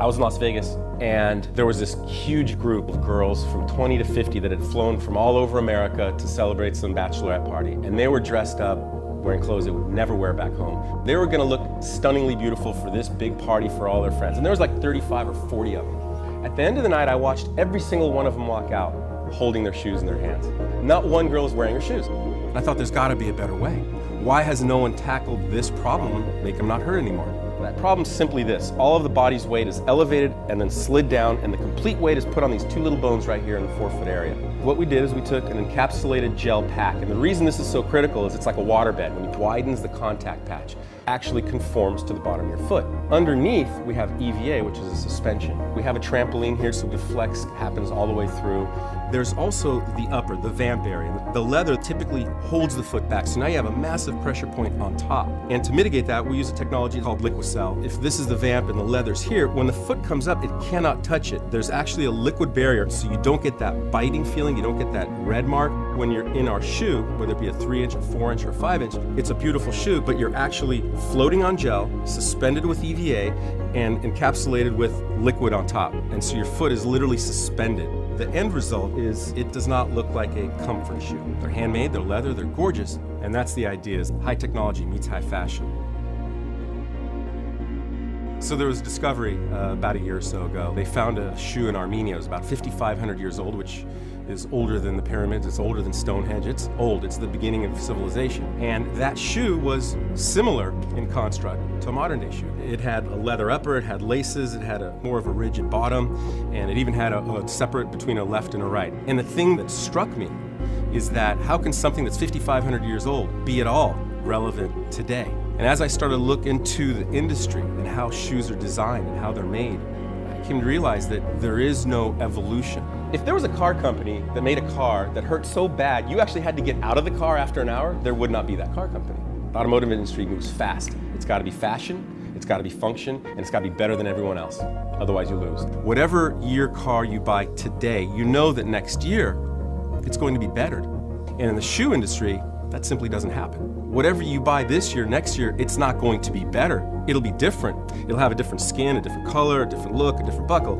I was in Las Vegas, and there was this huge group of girls from 20 to 50 that had flown from all over America to celebrate some bachelorette party. And they were dressed up, wearing clothes they would never wear back home. They were gonna look stunningly beautiful for this big party for all their friends. And there was like 35 or 40 of them. At the end of the night, I watched every single one of them walk out holding their shoes in their hands. Not one girl was wearing her shoes. I thought there's gotta be a better way. Why has no one tackled this problem, make them not hurt anymore? That problem's simply this. All of the body's weight is elevated and then slid down, and the complete weight is put on these two little bones right here in the forefoot area. What we did is we took an encapsulated gel pack, and the reason this is so critical is it's like a waterbed. When it widens the contact patch, actually conforms to the bottom of your foot. Underneath, we have EVA, which is a suspension. We have a trampoline here, so the flex happens all the way through. There's also the upper, the vamp area. The leather typically holds the foot back, so now you have a massive pressure point on top. And to mitigate that, we use a technology called Liquicell. If this is the vamp and the leather's here, when the foot comes up, it cannot touch it. There's actually a liquid barrier, so you don't get that biting feeling, you don't get that red mark. When you're in our shoe, whether it be a 3-inch, a 4-inch, or a 5-inch, it's a beautiful shoe, but you're actually floating on gel, suspended with EVA, and encapsulated with liquid on top. And so your foot is literally suspended. The end result is it does not look like a comfort shoe. They're handmade, they're leather, they're gorgeous, and that's the idea, is high technology meets high fashion. So there was a discovery about a year or so ago. They found a shoe in Armenia. It was about 5,500 years old, which is older than the pyramids, it's older than Stonehenge. It's old, it's the beginning of civilization. And that shoe was similar in construct to a modern day shoe. It had a leather upper, it had laces, it had more of a rigid bottom, and it even had a separate between a left and a right. And the thing that struck me is that how can something that's 5,500 years old be at all relevant today? And as I started to look into the industry and how shoes are designed and how they're made, I came to realize that there is no evolution. If there was a car company that made a car that hurt so bad you actually had to get out of the car after an hour, there would not be that car company. The automotive industry moves fast. It's got to be fashion, it's got to be function, and it's got to be better than everyone else. Otherwise you lose. Whatever year car you buy today, you know that next year it's going to be bettered. And in the shoe industry, that simply doesn't happen. Whatever you buy this year, next year, it's not going to be better. It'll be different. It'll have a different skin, a different color, a different look, a different buckle,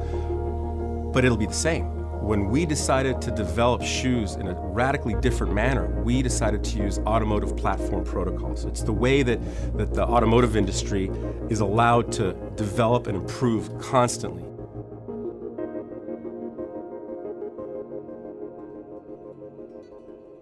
but it'll be the same. When we decided to develop shoes in a radically different manner, we decided to use automotive platform protocols. It's the way that the automotive industry is allowed to develop and improve constantly.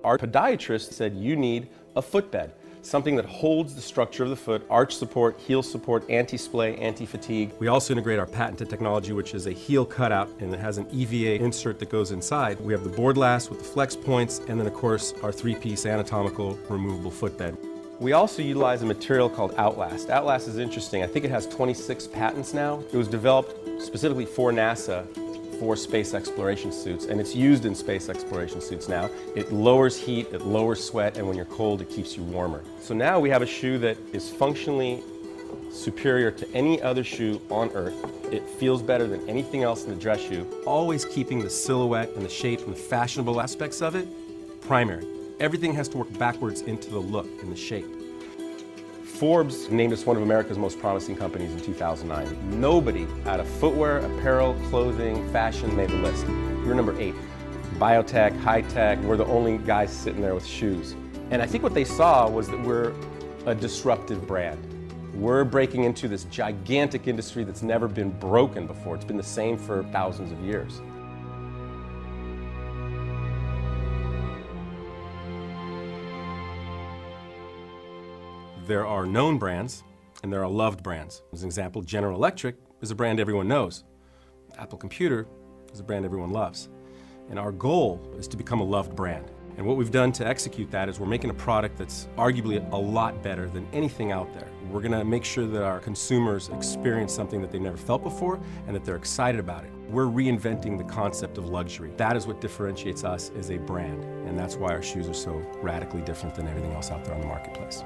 Our podiatrist said you need a footbed, something that holds the structure of the foot, arch support, heel support, anti-splay, anti-fatigue. We also integrate our patented technology, which is a heel cutout, and it has an EVA insert that goes inside. We have the board last with the flex points, and then of course our 3-piece anatomical removable footbed. We also utilize a material called Outlast. Outlast is interesting. I think it has 26 patents now. It was developed specifically for NASA for space exploration suits, and it's used in space exploration suits now. It lowers heat, it lowers sweat, and when you're cold, it keeps you warmer. So now we have a shoe that is functionally superior to any other shoe on Earth. It feels better than anything else in the dress shoe, always keeping the silhouette and the shape and the fashionable aspects of it primary. Everything has to work backwards into the look and the shape. Forbes named us one of America's most promising companies in 2009. Nobody out of footwear, apparel, clothing, fashion made the list. We were number 8. Biotech, high tech, we're the only guys sitting there with shoes. And I think what they saw was that we're a disruptive brand. We're breaking into this gigantic industry that's never been broken before. It's been the same for thousands of years. There are known brands, and there are loved brands. As an example, General Electric is a brand everyone knows. Apple Computer is a brand everyone loves. And our goal is to become a loved brand. And what we've done to execute that is we're making a product that's arguably a lot better than anything out there. We're gonna make sure that our consumers experience something that they've never felt before and that they're excited about it. We're reinventing the concept of luxury. That is what differentiates us as a brand. And that's why our shoes are so radically different than everything else out there on the marketplace.